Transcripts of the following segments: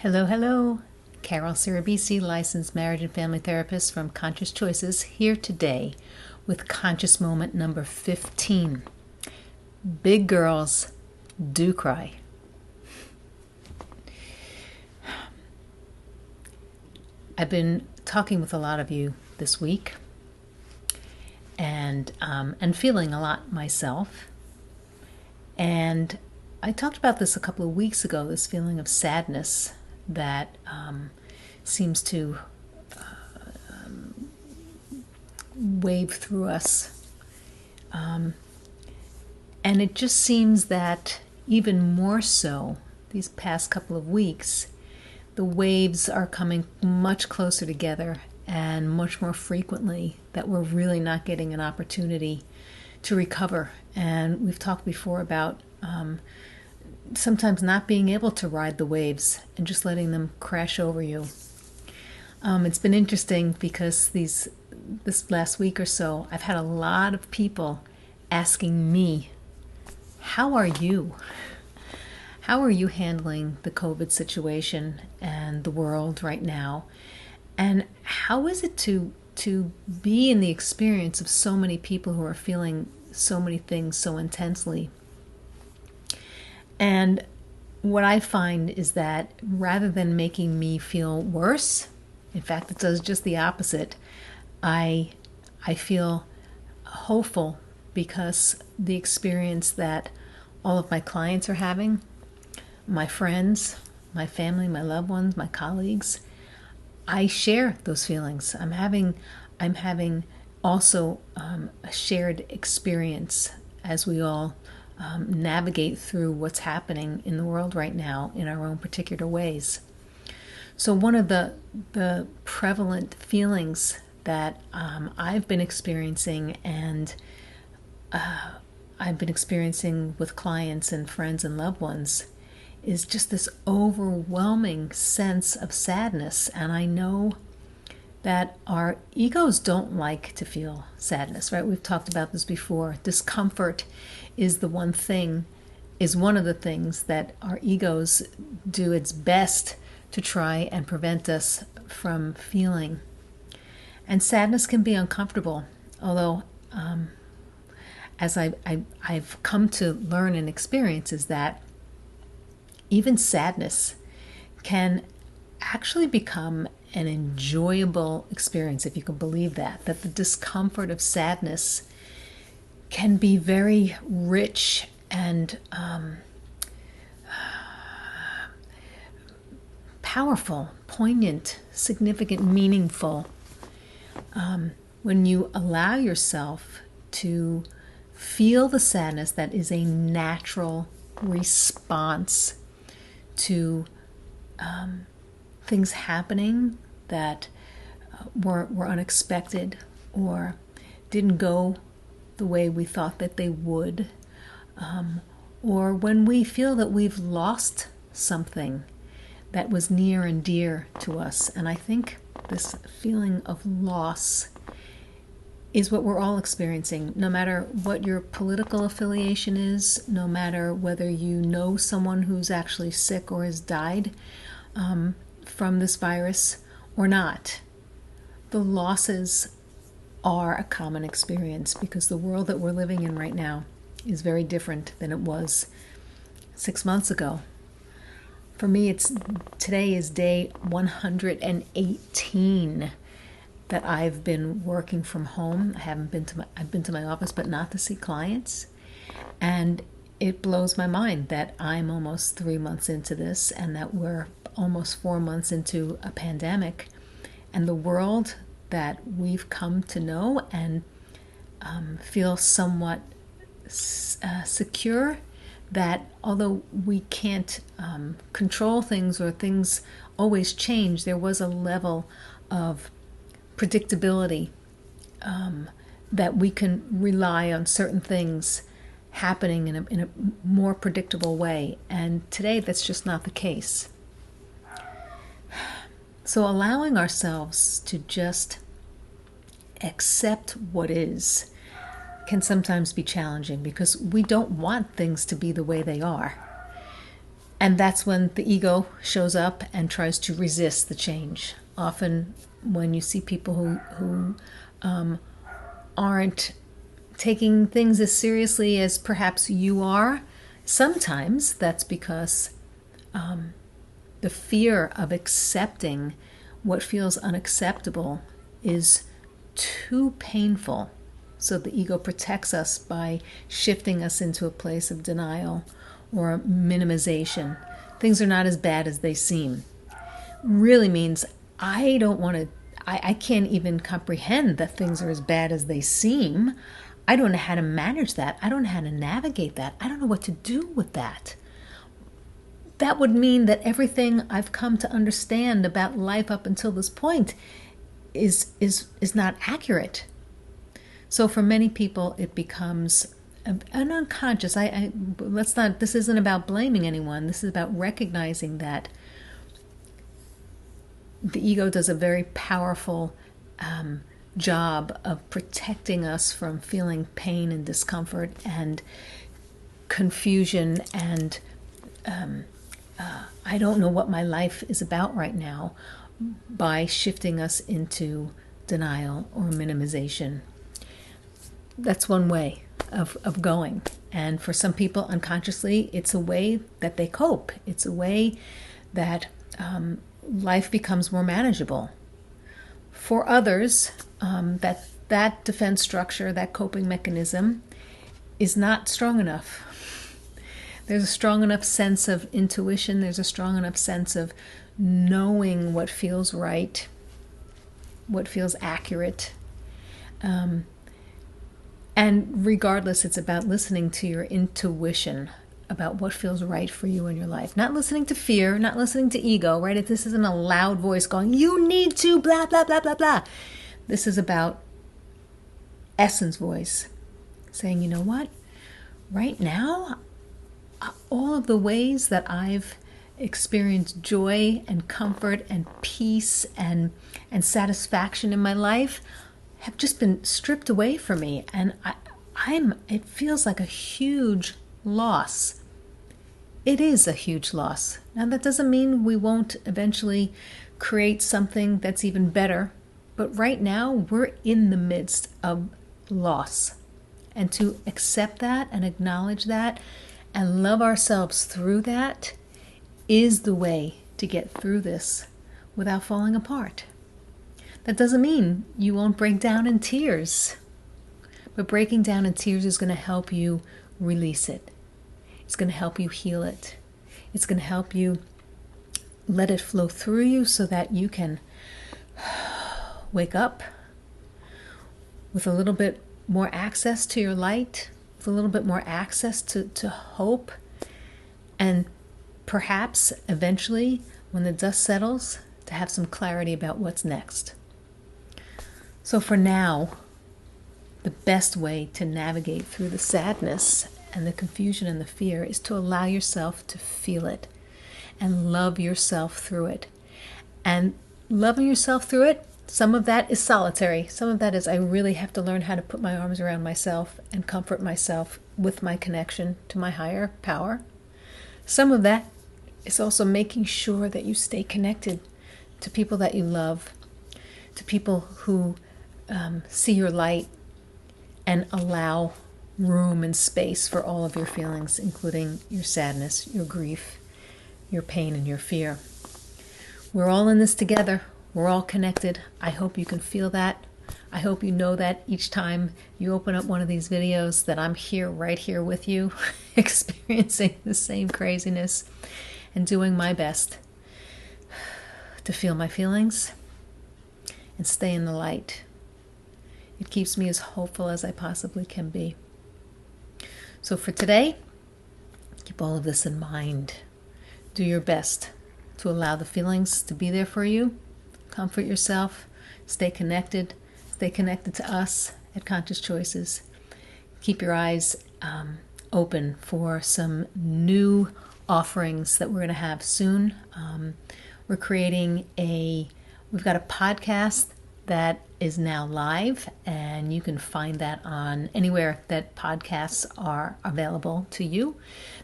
Hello, hello. Carol Sirabisi, licensed marriage and family therapist from Conscious Choices, here today with Conscious Moment number 15. Big girls do cry. I've been talking with a lot of you this week and feeling a lot myself. And I talked about this a couple of weeks ago, this feeling of sadness that seems to wave through us. And it just seems that even more so these past couple of weeks, the waves are coming much closer together and much more frequently, that we're really not getting an opportunity to recover. And we've talked before about sometimes not being able to ride the waves and just letting them crash over you. It's been interesting because this last week or so, I've had a lot of people asking me, how are you? How are you handling the COVID situation and the world right now? And how is it to be in the experience of so many people who are feeling so many things so intensely? And what I find is that rather than making me feel worse, in fact, it does just the opposite. I feel hopeful because the experience that all of my clients are having, my friends, my family, my loved ones, my colleagues, I share those feelings. I'm having also a shared experience as we all navigate through what's happening in the world right now in our own particular ways. So one of the prevalent feelings that I've been experiencing and I've been experiencing with clients and friends and loved ones is just this overwhelming sense of sadness. And I know that our egos don't like to feel sadness, right? We've talked about this before. Discomfort is one of the things that our egos do its best to try and prevent us from feeling. And sadness can be uncomfortable, although as I've come to learn and experience is that even sadness can actually become an enjoyable experience, if you can believe that the discomfort of sadness can be very rich and powerful, poignant, significant, meaningful. When you allow yourself to feel the sadness that is a natural response to things happening that were unexpected or didn't go the way we thought that they would, or when we feel that we've lost something that was near and dear to us. And I think this feeling of loss is what we're all experiencing, no matter what your political affiliation is, no matter whether you know someone who's actually sick or has died from this virus or not. The losses are a common experience because the world that we're living in right now is very different than it was 6 months ago. For me, today is day 118 that I've been working from home. I've been to my office, but not to see clients. And it blows my mind that I'm almost 3 months into this and that we're almost 4 months into a pandemic. And the world that we've come to know and feel somewhat secure, that although we can't control things or things always change, there was a level of predictability that we can rely on certain things happening in a more predictable way. And today that's just not the case. So allowing ourselves to just accept what is can sometimes be challenging because we don't want things to be the way they are. And that's when the ego shows up and tries to resist the change. Often when you see people who aren't taking things as seriously as perhaps you are, sometimes that's because the fear of accepting what feels unacceptable is too painful. So the ego protects us by shifting us into a place of denial or minimization. Things are not as bad as they seem. Really means I don't want to, I can't even comprehend that things are as bad as they seem. I don't know how to manage that. I don't know how to navigate that. I don't know what to do with that. That would mean that everything I've come to understand about life up until this point is not accurate. So for many people, it becomes an unconscious. Let's not. This isn't about blaming anyone. This is about recognizing that the ego does a very powerful job of protecting us from feeling pain and discomfort and confusion and I don't know what my life is about right now, by shifting us into denial or minimization. That's one way of going. And for some people, unconsciously, it's a way that they cope. It's a way that life becomes more manageable. For others, that defense structure, that coping mechanism, is not strong enough. There's a strong enough sense of intuition. There's a strong enough sense of knowing what feels right, what feels accurate. And regardless, it's about listening to your intuition about what feels right for you in your life. Not listening to fear, not listening to ego, right? This isn't a loud voice going, you need to, blah, blah, blah, blah, blah. This is about essence voice saying, you know what? Right now, all of the ways that I've experienced joy and comfort and peace and satisfaction in my life have just been stripped away from me. And it feels like a huge loss. It is a huge loss. Now, that doesn't mean we won't eventually create something that's even better. But right now, we're in the midst of loss. And to accept that and acknowledge that and love ourselves through that is the way to get through this without falling apart. That doesn't mean you won't break down in tears. But breaking down in tears is going to help you release it. It's going to help you heal it. It's going to help you let it flow through you so that you can wake up with a little bit more access to your light, with a little bit more access to hope, and perhaps eventually, when the dust settles, to have some clarity about what's next. So for now, the best way to navigate through the sadness and the confusion and the fear is to allow yourself to feel it and love yourself through it. And loving yourself through it, some of that is solitary. Some of that is I really have to learn how to put my arms around myself and comfort myself with my connection to my higher power. Some of that is also making sure that you stay connected to people that you love, to people who see your light and allow room and space for all of your feelings, including your sadness, your grief, your pain, and your fear. We're all in this together. We're all connected. I hope you can feel that. I hope you know that each time you open up one of these videos that I'm here, right here with you, experiencing the same craziness and doing my best to feel my feelings and stay in the light. It keeps me as hopeful as I possibly can be. So for today, keep all of this in mind. Do your best to allow the feelings to be there for you. Comfort yourself. Stay connected. Stay connected to us at Conscious Choices. Keep your eyes open for some new offerings that we're going to have soon. We've got a podcast that is now live, and you can find that on anywhere that podcasts are available to you.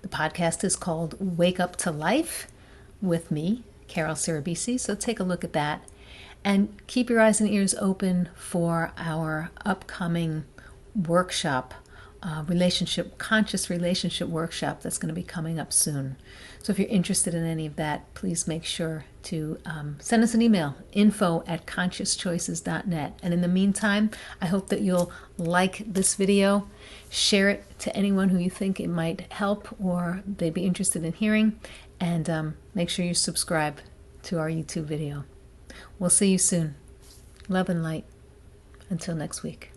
The podcast is called Wake Up to Life with me, Carol Sirabisi. So take a look at that, and keep your eyes and ears open for our upcoming workshop, conscious relationship workshop that's going to be coming up soon. So if you're interested in any of that, please make sure to send us an email, info@consciouschoices.net. And in the meantime, I hope that you'll like this video, share it to anyone who you think it might help or they'd be interested in hearing, and make sure you subscribe to our YouTube video. We'll see you soon. Love and light. Until next week.